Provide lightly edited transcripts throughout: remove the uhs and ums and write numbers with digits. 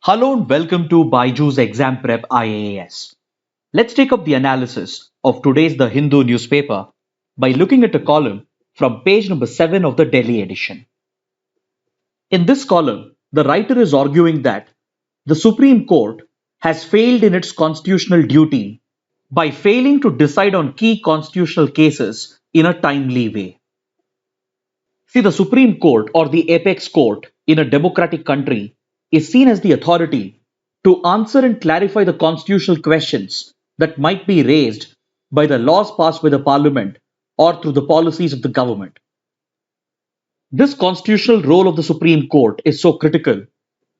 Hello and welcome to BYJU'S Exam Prep IAS. Let's take up the analysis of today's The Hindu newspaper by looking at a column from page number 7 of the Delhi edition. In this column, the writer is arguing that the Supreme Court has failed in its constitutional duty by failing to decide on key constitutional cases in a timely way. See, the Supreme Court or the apex court in a democratic country is seen as the authority to answer and clarify the constitutional questions that might be raised by the laws passed by the parliament or through the policies of the government. This constitutional role of the Supreme Court is so critical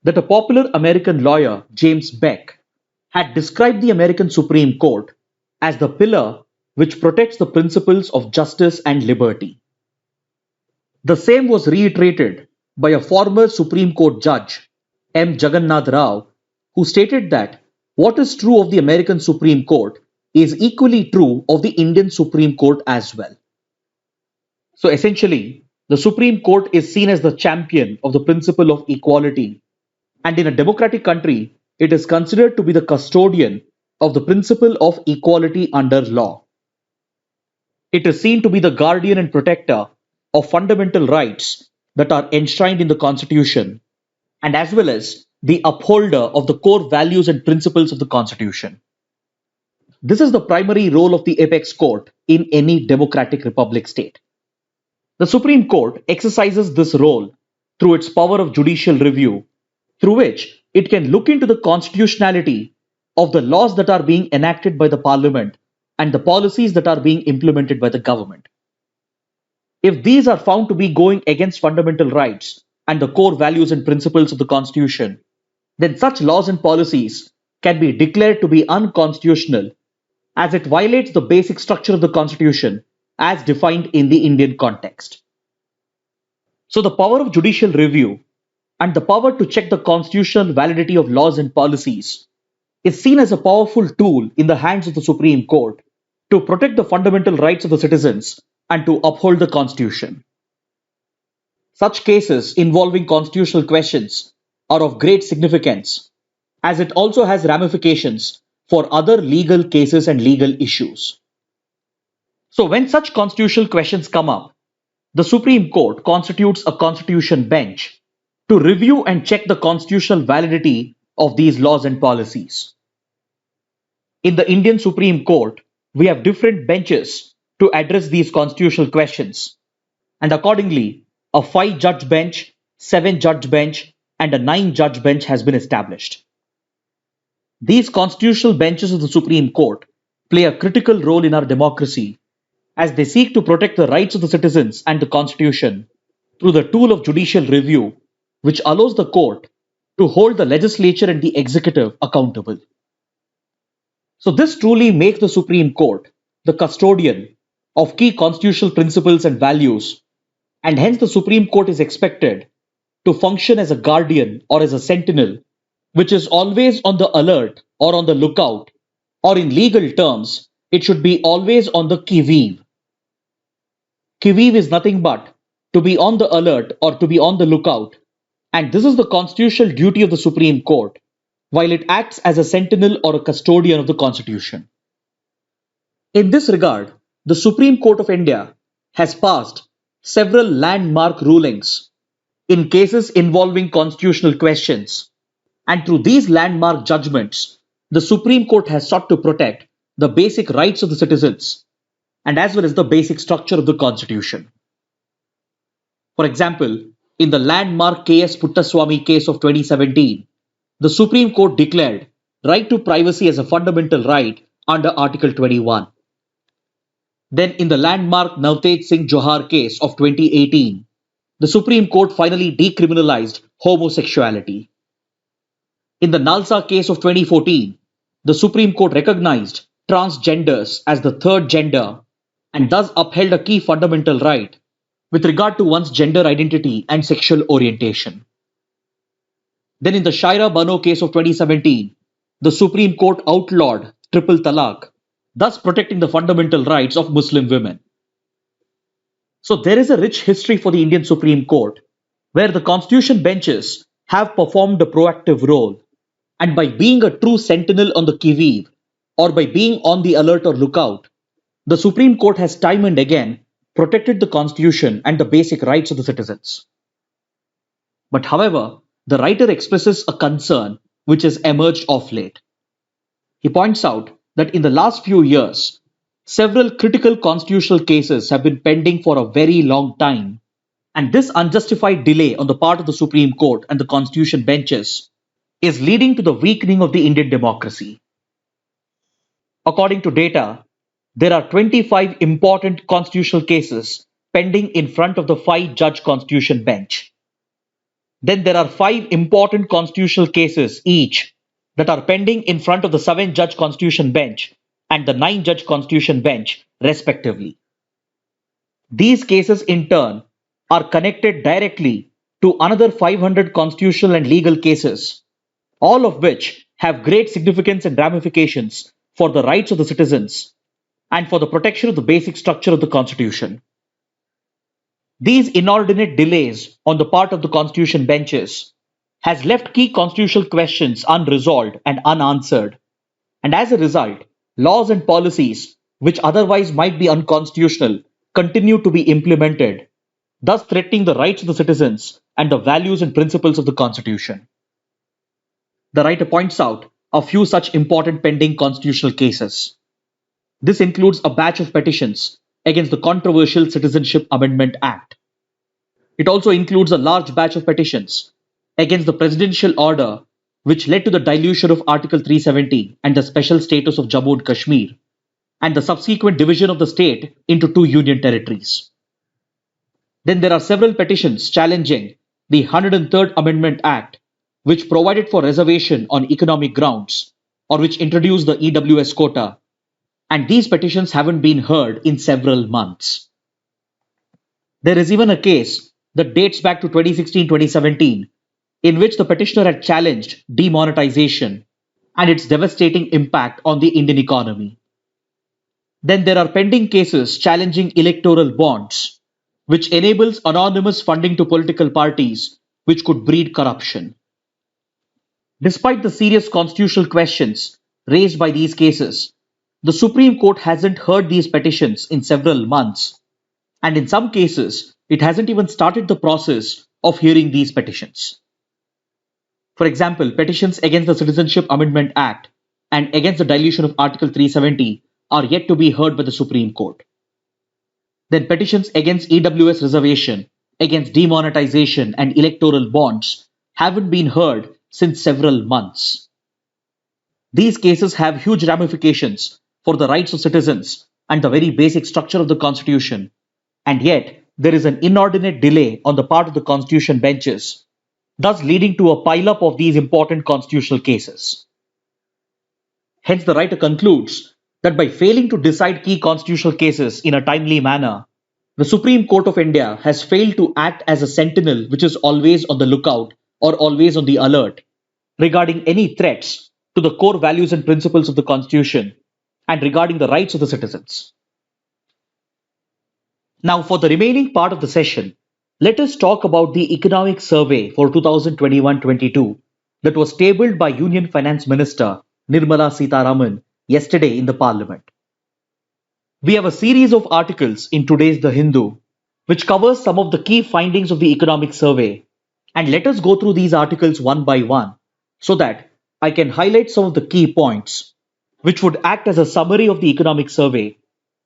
that a popular American lawyer, James Beck, had described the American Supreme Court as the pillar which protects the principles of justice and liberty. The same was reiterated by a former Supreme Court judge, M. Jagannath Rao, who stated that what is true of the American Supreme Court is equally true of the Indian Supreme Court as well. So essentially, the Supreme Court is seen as the champion of the principle of equality, and in a democratic country, it is considered to be the custodian of the principle of equality under law. It is seen to be the guardian and protector of fundamental rights that are enshrined in the Constitution, and as well as the upholder of the core values and principles of the Constitution. This is the primary role of the apex court in any democratic republic state. The Supreme Court exercises this role through its power of judicial review, through which it can look into the constitutionality of the laws that are being enacted by the parliament and the policies that are being implemented by the government. If these are found to be going against fundamental rights and the core values and principles of the Constitution, then such laws and policies can be declared to be unconstitutional as it violates the basic structure of the Constitution as defined in the Indian context. So the power of judicial review and the power to check the constitutional validity of laws and policies is seen as a powerful tool in the hands of the Supreme Court to protect the fundamental rights of the citizens and to uphold the Constitution. Such cases involving constitutional questions are of great significance, as it also has ramifications for other legal cases and legal issues. So when such constitutional questions come up, the Supreme Court constitutes a constitution bench to review and check the constitutional validity of these laws and policies. In the Indian Supreme Court, we have different benches to address these constitutional questions, and accordingly, a 5-judge bench, 7-judge bench, and a 9-judge bench has been established. These constitutional benches of the Supreme Court play a critical role in our democracy as they seek to protect the rights of the citizens and the Constitution through the tool of judicial review, which allows the court to hold the legislature and the executive accountable. So this truly makes the Supreme Court the custodian of key constitutional principles and values, and hence the Supreme Court is expected to function as a guardian or as a sentinel, which is always on the alert or on the lookout, or in legal terms, it should be always on the qui vive. Qui vive is nothing but to be on the alert or to be on the lookout, and this is the constitutional duty of the Supreme Court, while it acts as a sentinel or a custodian of the Constitution. In this regard, the Supreme Court of India has passed several landmark rulings in cases involving constitutional questions, and through these landmark judgments, the Supreme Court has sought to protect the basic rights of the citizens and as well as the basic structure of the Constitution. For example, in the landmark K.S. Puttaswamy case of 2017, the Supreme Court declared right to privacy as a fundamental right under Article 21. Then in the landmark Navtej Singh Johar case of 2018, the Supreme Court finally decriminalized homosexuality. In the Nalsa case of 2014, the Supreme Court recognized transgenders as the third gender and thus upheld a key fundamental right with regard to one's gender identity and sexual orientation. Then in the Shaira Bano case of 2017, the Supreme Court outlawed triple talaq, thus protecting the fundamental rights of Muslim women. So there is a rich history for the Indian Supreme Court, where the constitution benches have performed a proactive role And by being a true sentinel on the qui-vive, or by being on the alert or lookout, the Supreme Court has time and again protected the Constitution and the basic rights of the citizens. But however, the writer expresses a concern which has emerged of late. He points out that in the last few years, several critical constitutional cases have been pending for a very long time, and this unjustified delay on the part of the Supreme Court and the Constitution benches is leading to the weakening of the Indian democracy. According to data, there are 25 important constitutional cases pending in front of the 5-judge Constitution bench. Then there are 5 important constitutional cases each that are pending in front of the 7-judge Constitution bench and the 9-judge Constitution bench, respectively. These cases, in turn, are connected directly to another 500 constitutional and legal cases, all of which have great significance and ramifications for the rights of the citizens and for the protection of the basic structure of the Constitution. These inordinate delays on the part of the Constitution benches has left key constitutional questions unresolved and unanswered, and as a result, laws and policies which otherwise might be unconstitutional continue to be implemented, thus threatening the rights of the citizens and the values and principles of the Constitution. The writer points out a few such important pending constitutional cases. This includes a batch of petitions against the controversial Citizenship Amendment Act. It also includes a large batch of petitions against the presidential order which led to the dilution of Article 370 and the special status of Jammu and Kashmir, and the subsequent division of the state into 2 union territories. Then there are several petitions challenging the 103rd Amendment Act, which provided for reservation on economic grounds, or which introduced the EWS quota, and these petitions haven't been heard in several months. There is even a case that dates back to 2016-2017, in which the petitioner had challenged demonetization and its devastating impact on the Indian economy. Then there are pending cases challenging electoral bonds, which enables anonymous funding to political parties, which could breed corruption. Despite the serious constitutional questions raised by these cases, the Supreme Court hasn't heard these petitions in several months, and in some cases, it hasn't even started the process of hearing these petitions. For example, petitions against the Citizenship Amendment Act and against the dilution of Article 370 are yet to be heard by the Supreme Court. Then petitions against EWS reservation, against demonetization and electoral bonds haven't been heard since several months. These cases have huge ramifications for the rights of citizens and the very basic structure of the Constitution, and yet there is an inordinate delay on the part of the Constitution benches, thus leading to a pile-up of these important constitutional cases. Hence, the writer concludes that by failing to decide key constitutional cases in a timely manner, the Supreme Court of India has failed to act as a sentinel which is always on the lookout or always on the alert regarding any threats to the core values and principles of the Constitution and regarding the rights of the citizens. Now, for the remaining part of the session, let us talk about the economic survey for 2021-22 that was tabled by Union Finance Minister Nirmala Sitharaman yesterday in the Parliament. We have a series of articles in today's The Hindu which covers some of the key findings of the economic survey, and let us go through these articles one by one so that I can highlight some of the key points which would act as a summary of the economic survey,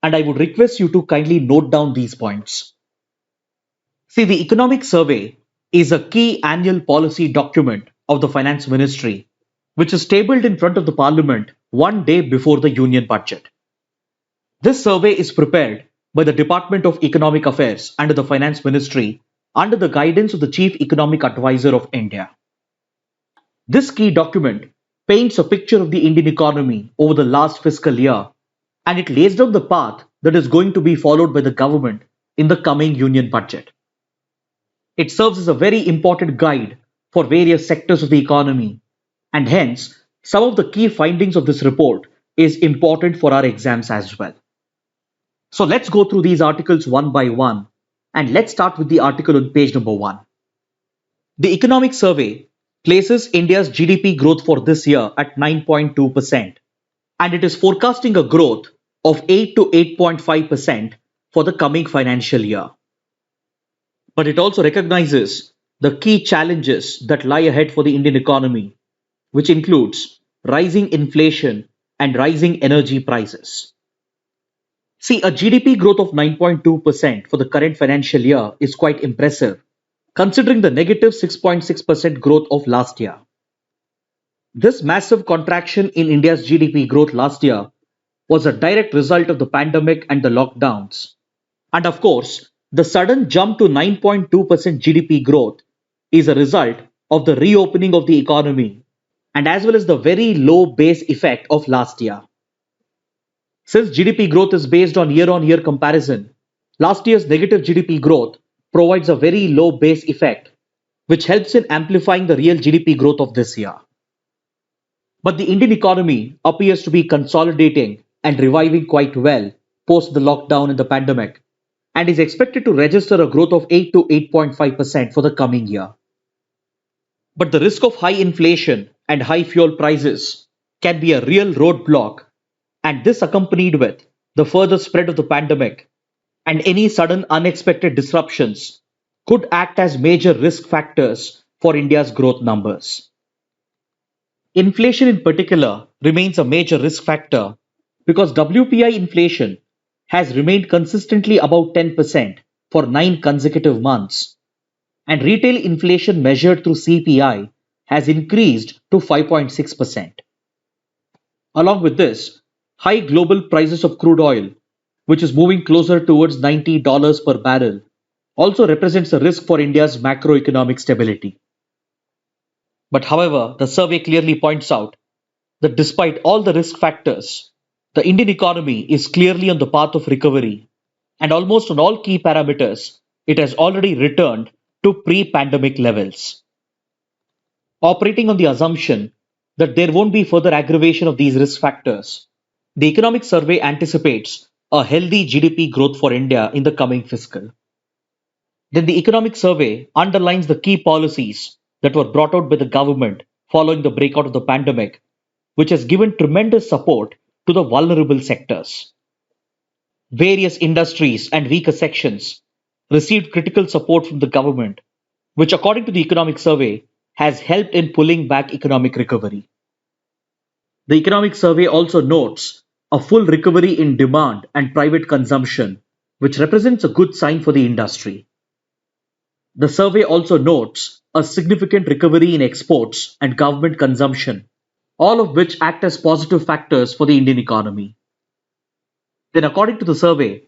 and I would request you to kindly note down these points. See, the economic survey is a key annual policy document of the Finance Ministry which is tabled in front of the Parliament one day before the Union budget. This survey is prepared by the Department of Economic Affairs under the Finance Ministry under the guidance of the Chief Economic Advisor of India. This key document paints a picture of the Indian economy over the last fiscal year, and it lays down the path that is going to be followed by the government in the coming Union budget. It serves as a very important guide for various sectors of the economy, and hence some of the key findings of this report is important for our exams as well. So let's go through these articles one by one, and let's start with the article on page number 1. The economic survey places India's GDP growth for this year at 9.2%, and it is forecasting a growth of 8 to 8.5% for the coming financial year. But it also recognizes the key challenges that lie ahead for the Indian economy, which includes rising inflation and rising energy prices. See, a GDP growth of 9.2% for the current financial year is quite impressive, considering the negative 6.6% growth of last year. This massive contraction in India's GDP growth last year was a direct result of the pandemic and the lockdowns. And of course, the sudden jump to 9.2% GDP growth is a result of the reopening of the economy and as well as the very low base effect of last year. Since GDP growth is based on year comparison, last year's negative GDP growth provides a very low base effect, which helps in amplifying the real GDP growth of this year. But the Indian economy appears to be consolidating and reviving quite well post the lockdown and the pandemic, and is expected to register a growth of 8 to 8.5% for the coming year. But the risk of high inflation and high fuel prices can be a real roadblock, and this accompanied with the further spread of the pandemic and any sudden unexpected disruptions could act as major risk factors for India's growth numbers. Inflation in particular remains a major risk factor because WPI inflation has remained consistently above 10% for 9 consecutive months, and retail inflation measured through CPI has increased to 5.6%. Along with this, high global prices of crude oil, which is moving closer towards $90 per barrel, also represents a risk for India's macroeconomic stability. But however, the survey clearly points out that despite all the risk factors, the Indian economy is clearly on the path of recovery, and almost on all key parameters, it has already returned to pre-pandemic levels. Operating on the assumption that there won't be further aggravation of these risk factors, the economic survey anticipates a healthy GDP growth for India in the coming fiscal. Then the economic survey underlines the key policies that were brought out by the government following the breakout of the pandemic, which has given tremendous support to the vulnerable sectors. Various industries and weaker sections received critical support from the government, which according to the economic survey has helped in pulling back economic recovery. The economic survey also notes a full recovery in demand and private consumption, which represents a good sign for the industry. The survey also notes a significant recovery in exports and government consumption, all of which act as positive factors for the Indian economy. Then, according to the survey,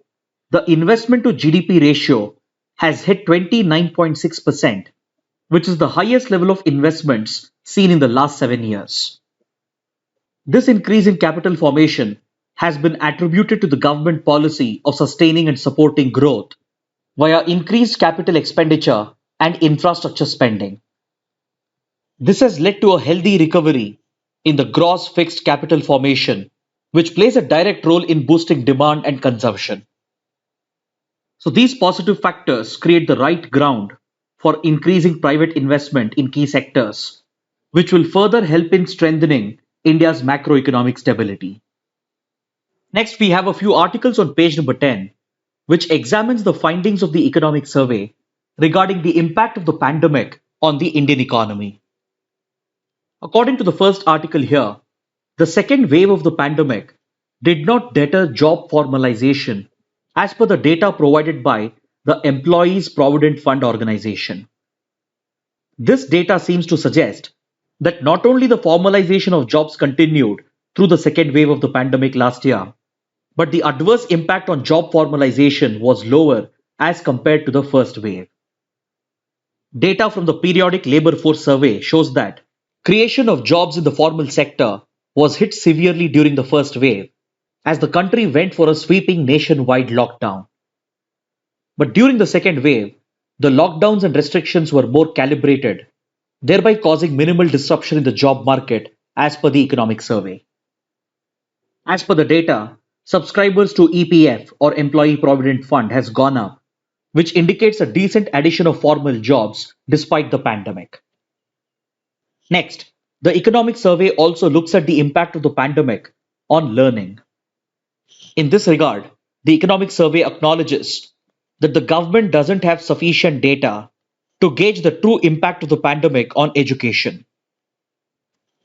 the investment to GDP ratio has hit 29.6%, which is the highest level of investments seen in the last 7 years. This increase in capital formation has been attributed to the government policy of sustaining and supporting growth via increased capital expenditure and infrastructure spending. This has led to a healthy recovery in the gross fixed capital formation, which plays a direct role in boosting demand and consumption. So these positive factors create the right ground for increasing private investment in key sectors, which will further help in strengthening India's macroeconomic stability. Next, we have a few articles on page number 10, which examines the findings of the economic survey regarding the impact of the pandemic on the Indian economy. According to the first article here, the second wave of the pandemic did not deter job formalization as per the data provided by the Employees Provident Fund Organization. This data seems to suggest that not only the formalization of jobs continued through the second wave of the pandemic last year, but the adverse impact on job formalization was lower as compared to the first wave. Data from the Periodic Labor Force Survey shows that creation of jobs in the formal sector was hit severely during the first wave, as the country went for a sweeping nationwide lockdown. But during the second wave, the lockdowns and restrictions were more calibrated, thereby causing minimal disruption in the job market as per the economic survey. As per the data, subscribers to EPF or Employee Provident Fund has gone up, which indicates a decent addition of formal jobs despite the pandemic. Next, the economic survey also looks at the impact of the pandemic on learning. In this regard, the economic survey acknowledges that the government doesn't have sufficient data to gauge the true impact of the pandemic on education.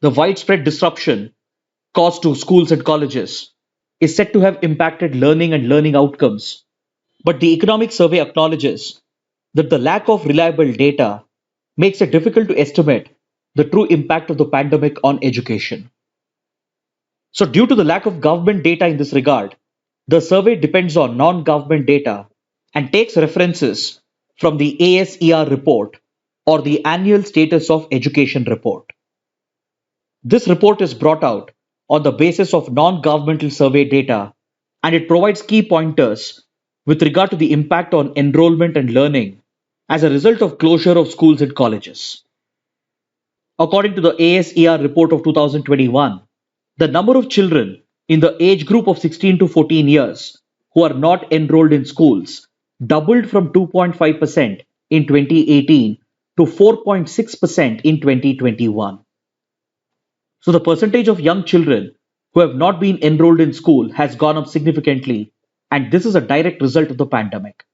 The widespread disruption caused to schools and colleges is said to have impacted learning and learning outcomes. But the economic survey acknowledges that the lack of reliable data makes it difficult to estimate the true impact of the pandemic on education. So, due to the lack of government data in this regard, the survey depends on non government data and takes references from the ASER report or the Annual Status of Education report. This report is brought out on the basis of non governmental survey data and it provides key pointers with regard to the impact on enrollment and learning as a result of closure of schools and colleges. According to the ASER report of 2021, the number of children in the age group of 16 to 14 years who are not enrolled in schools doubled from 2.5% in 2018 to 4.6% in 2021. So the percentage of young children who have not been enrolled in school has gone up significantly, and this is a direct result of the pandemic.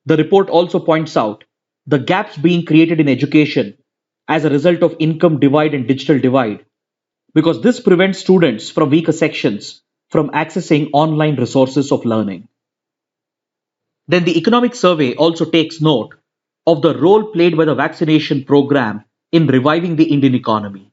The report also points out the gaps being created in education as a result of income divide and digital divide, because this prevents students from weaker sections from accessing online resources of learning. Then the economic survey also takes note of the role played by the vaccination program in reviving the Indian economy.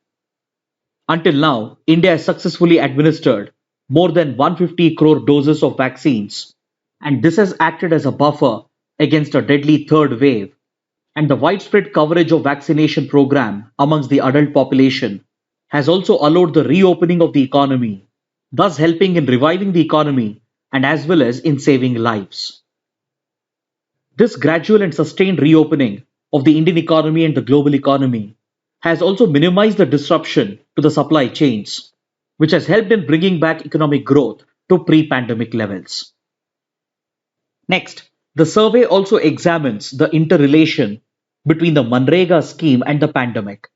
Until now, India has successfully administered more than 150 crore doses of vaccines, and this has acted as a buffer against a deadly third wave. And the widespread coverage of vaccination program amongst the adult population has also allowed the reopening of the economy, thus helping in reviving the economy and as well as in saving lives. This gradual and sustained reopening of the Indian economy and the global economy has also minimized the disruption to the supply chains, which has helped in bringing back economic growth to pre-pandemic levels. Next, the survey also examines the interrelation between the MGNREGA scheme and the pandemic.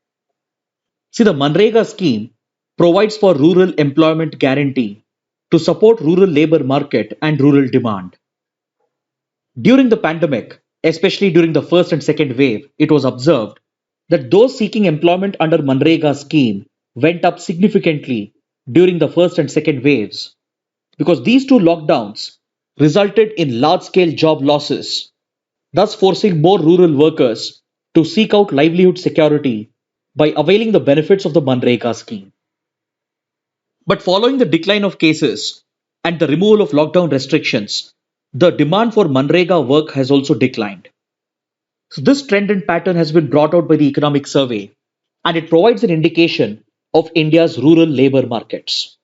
See, the MGNREGA scheme provides for rural employment guarantee to support rural labor market and rural demand. During the pandemic, especially during the first and second wave, it was observed that those seeking employment under MGNREGA scheme went up significantly during the first and second waves because these two lockdowns resulted in large-scale job losses, thus forcing more rural workers to seek out livelihood security by availing the benefits of the MGNREGA scheme. But following the decline of cases and the removal of lockdown restrictions, the demand for MGNREGA work has also declined. So this trend and pattern has been brought out by the economic survey, and it provides an indication of India's rural labor markets.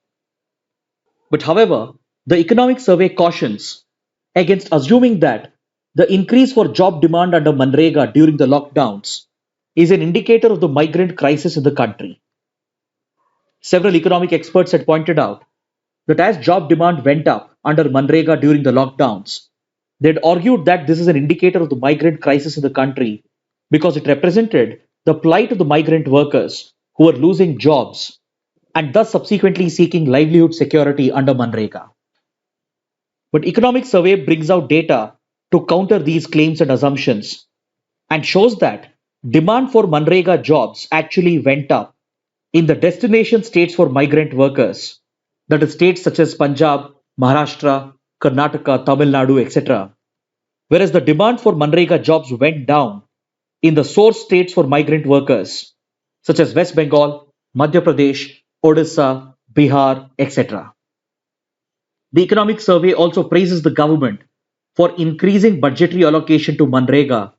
But however, the economic survey cautions against assuming that the increase for job demand under MGNREGA during the lockdowns is an indicator of the migrant crisis in the country. Several economic experts had pointed out that as job demand went up under MGNREGA during the lockdowns, they had argued that this is an indicator of the migrant crisis in the country because it represented the plight of the migrant workers who were losing jobs and thus subsequently seeking livelihood security under MGNREGA. But economic survey brings out data to counter these claims and assumptions and shows that demand for MGNREGA jobs actually went up in the destination states for migrant workers, that is, states such as Punjab, Maharashtra, Karnataka, Tamil Nadu, etc. Whereas the demand for MGNREGA jobs went down in the source states for migrant workers, such as West Bengal, Madhya Pradesh, Odisha, Bihar, etc. The economic survey also praises the government for increasing budgetary allocation to MGNREGA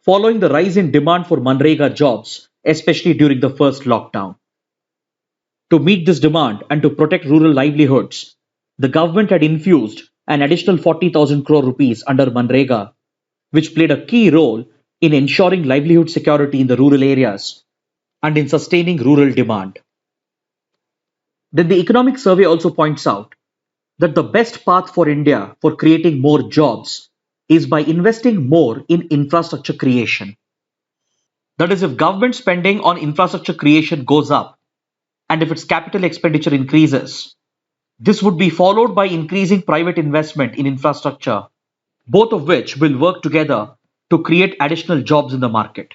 following the rise in demand for MGNREGA jobs, especially during the first lockdown. To meet this demand and to protect rural livelihoods, the government had infused an additional 40,000 crore rupees under MGNREGA, which played a key role in ensuring livelihood security in the rural areas and in sustaining rural demand. Then the economic survey also points out that the best path for India for creating more jobs is by investing more in infrastructure creation. That is, if government spending on infrastructure creation goes up and if its capital expenditure increases, this would be followed by increasing private investment in infrastructure, both of which will work together to create additional jobs in the market.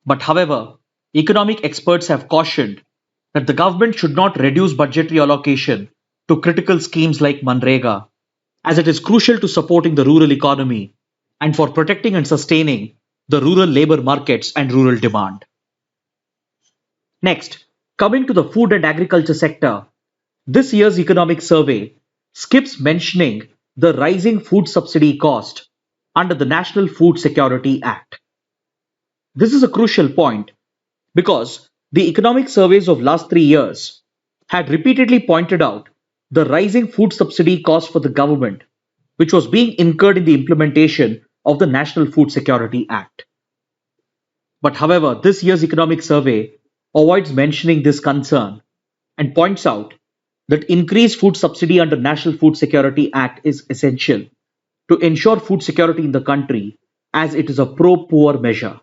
But however, economic experts have cautioned that the government should not reduce budgetary allocation to critical schemes like MGNREGA, as it is crucial to supporting the rural economy and for protecting and sustaining the rural labor markets and rural demand. Next, coming to the food and agriculture sector, this year's economic survey skips mentioning the rising food subsidy cost under the National Food Security Act. This is a crucial point because the economic surveys of last 3 years had repeatedly pointed out the rising food subsidy cost for the government, which was being incurred in the implementation of the National Food Security Act. But however, this year's economic survey avoids mentioning this concern and points out that increased food subsidy under National Food Security Act is essential to ensure food security in the country, as it is a pro-poor measure.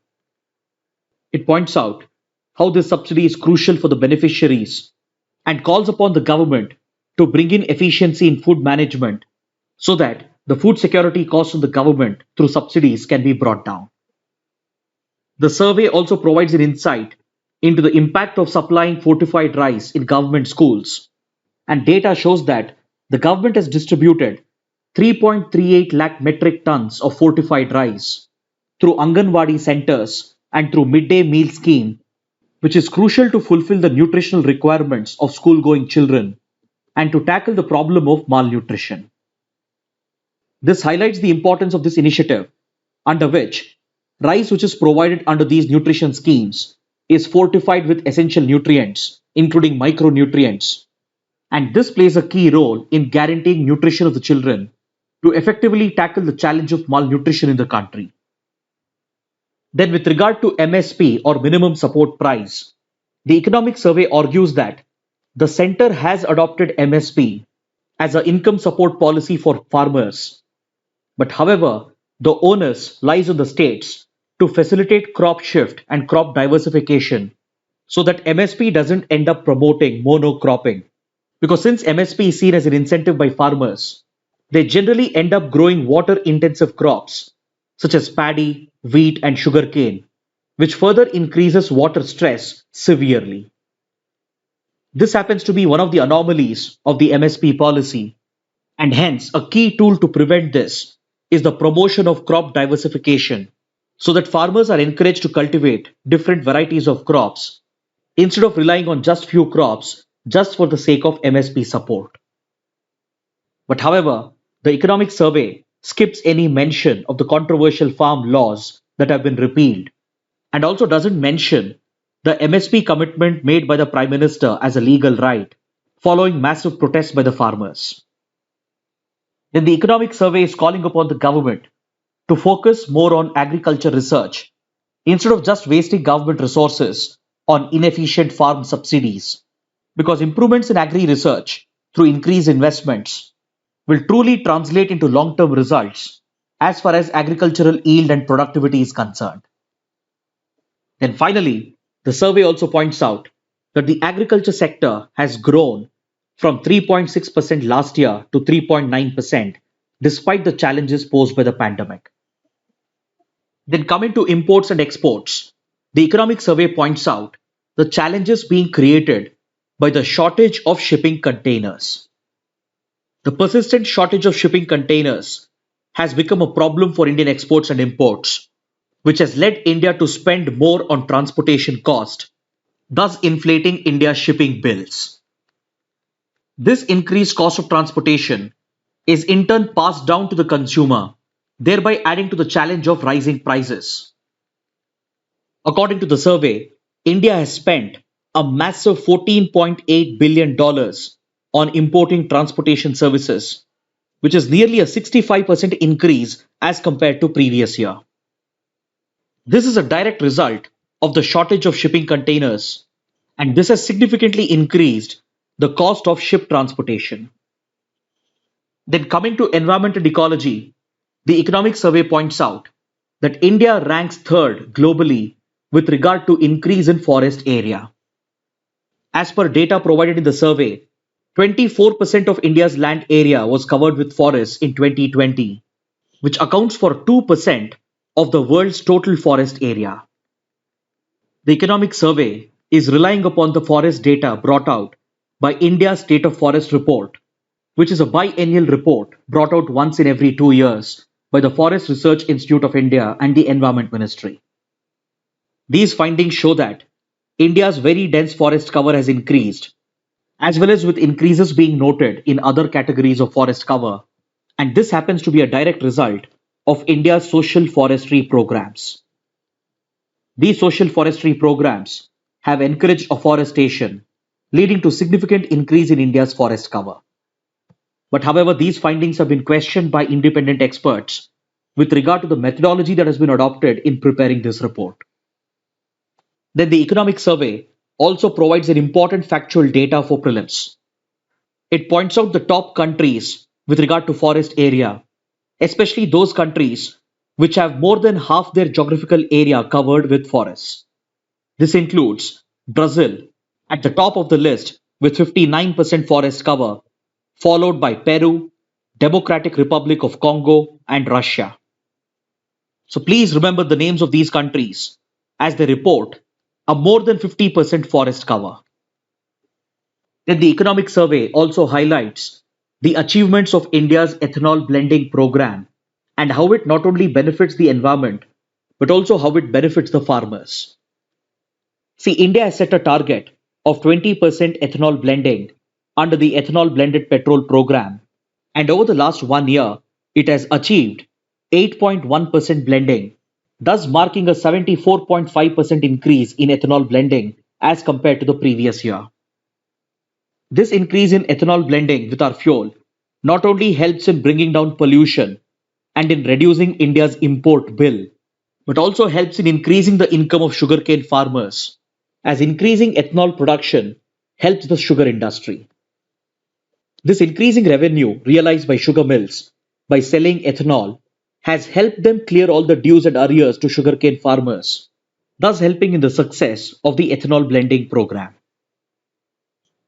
It points out how this subsidy is crucial for the beneficiaries and calls upon the government to bring in efficiency in food management so that the food security costs of the government through subsidies can be brought down. The survey also provides an insight into the impact of supplying fortified rice in government schools, and data shows that the government has distributed 3.38 lakh metric tons of fortified rice through Anganwadi centers and through midday meal scheme, which is crucial to fulfill the nutritional requirements of school-going children and to tackle the problem of malnutrition. This highlights the importance of this initiative, under which rice which is provided under these nutrition schemes is fortified with essential nutrients, including micronutrients, and this plays a key role in guaranteeing nutrition of the children to effectively tackle the challenge of malnutrition in the country. Then with regard to MSP or minimum support price, the economic survey argues that the center has adopted MSP as an income support policy for farmers. But however, the onus lies on the states to facilitate crop shift and crop diversification so that MSP doesn't end up promoting monocropping. Because since MSP is seen as an incentive by farmers, they generally end up growing water-intensive crops such as paddy, wheat, and sugarcane, which further increases water stress severely. This happens to be one of the anomalies of the MSP policy, and hence a key tool to prevent this is the promotion of crop diversification so that farmers are encouraged to cultivate different varieties of crops instead of relying on just few crops just for the sake of MSP support. But however, the economic survey skips any mention of the controversial farm laws that have been repealed and also doesn't mention the MSP commitment made by the Prime Minister as a legal right following massive protests by the farmers. Then the economic survey is calling upon the government to focus more on agriculture research instead of just wasting government resources on inefficient farm subsidies, because improvements in agri research through increased investments will truly translate into long-term results as far as agricultural yield and productivity is concerned. Then finally, the survey also points out that the agriculture sector has grown from 3.6% last year to 3.9% despite the challenges posed by the pandemic. Then coming to imports and exports, the economic survey points out the challenges being created by the shortage of shipping containers. The persistent shortage of shipping containers has become a problem for Indian exports and imports, which has led India to spend more on transportation cost, thus inflating India's shipping bills. This increased cost of transportation is in turn passed down to the consumer, thereby adding to the challenge of rising prices. According to the survey, India has spent a massive $14.8 billion on importing transportation services, which is nearly a 65% increase as compared to previous year. This is a direct result of the shortage of shipping containers, and this has significantly increased the cost of ship transportation. Then coming to environment and ecology, the economic survey points out that India ranks third globally with regard to increase in forest area. As per data provided in the survey, 24% of India's land area was covered with forests in 2020, which accounts for 2% of the world's total forest area. The economic survey is relying upon the forest data brought out by India's State of Forest Report, which is a biennial report brought out once in every 2 years by the Forest Research Institute of India and the Environment Ministry. These findings show that India's very dense forest cover has increased, as well as with increases being noted in other categories of forest cover, and this happens to be a direct result of India's social forestry programs. These social forestry programs have encouraged afforestation, leading to significant increase in India's forest cover. But however, these findings have been questioned by independent experts with regard to the methodology that has been adopted in preparing this report. Then the economic survey also provides an important factual data for prelims. It points out the top countries with regard to forest area, especially those countries which have more than half their geographical area covered with forests. This includes Brazil at the top of the list with 59% forest cover, followed by Peru, Democratic Republic of Congo, and Russia. So please remember the names of these countries as they report a more than 50% forest cover. Then the economic survey also highlights the achievements of India's ethanol blending program and how it not only benefits the environment, but also how it benefits the farmers. See, India has set a target of 20% ethanol blending under the ethanol blended petrol program, and over the last 1 year, it has achieved 8.1% blending, thus marking a 74.5% increase in ethanol blending as compared to the previous year. This increase in ethanol blending with our fuel not only helps in bringing down pollution and in reducing India's import bill, but also helps in increasing the income of sugarcane farmers, as increasing ethanol production helps the sugar industry. This increasing revenue realized by sugar mills by selling ethanol has helped them clear all the dues and arrears to sugarcane farmers, thus helping in the success of the ethanol blending program.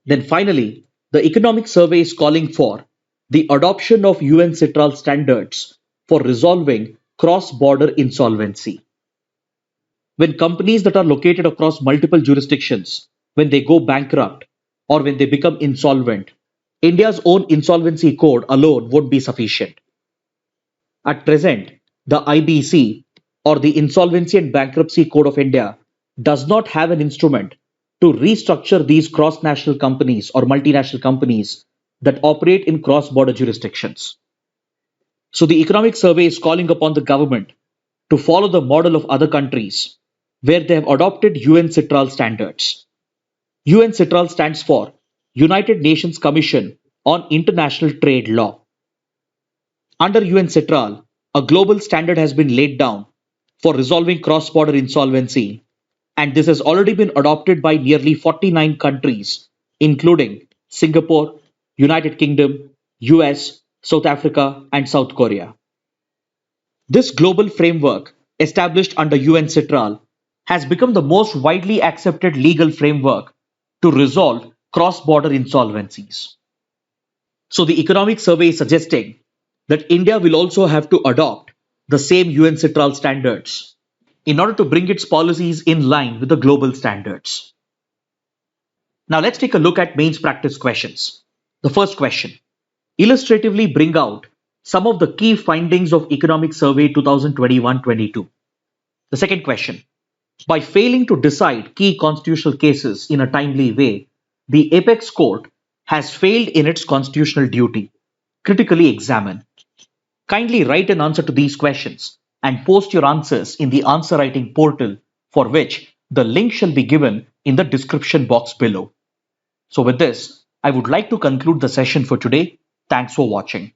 Then finally, the economic survey is calling for the adoption of UNCITRAL standards for resolving cross-border insolvency. When companies that are located across multiple jurisdictions, when they go bankrupt or when they become insolvent, India's own insolvency code alone won't be sufficient. At present, the IBC or the Insolvency and Bankruptcy Code of India does not have an instrument to restructure these cross-national companies or multinational companies that operate in cross-border jurisdictions. So the economic survey is calling upon the government to follow the model of other countries where they have adopted UNCITRAL standards. UNCITRAL stands for United Nations Commission on International Trade Law. Under UNCITRAL, a global standard has been laid down for resolving cross-border insolvency, and this has already been adopted by nearly 49 countries, including Singapore, United Kingdom, US, South Africa, and South Korea. This global framework, established under UNCITRAL, has become the most widely accepted legal framework to resolve cross-border insolvencies. So the economic survey is suggesting that India will also have to adopt the same UNCITRAL standards in order to bring its policies in line with the global standards. Now let's take a look at mains practice questions. The first question: illustratively bring out some of the key findings of Economic Survey 2021-22. The second question: by failing to decide key constitutional cases in a timely way, the apex court has failed in its constitutional duty. Critically examine. Kindly write an answer to these questions and post your answers in the answer writing portal, for which the link shall be given in the description box below. So with this, I would like to conclude the session for today. Thanks for watching.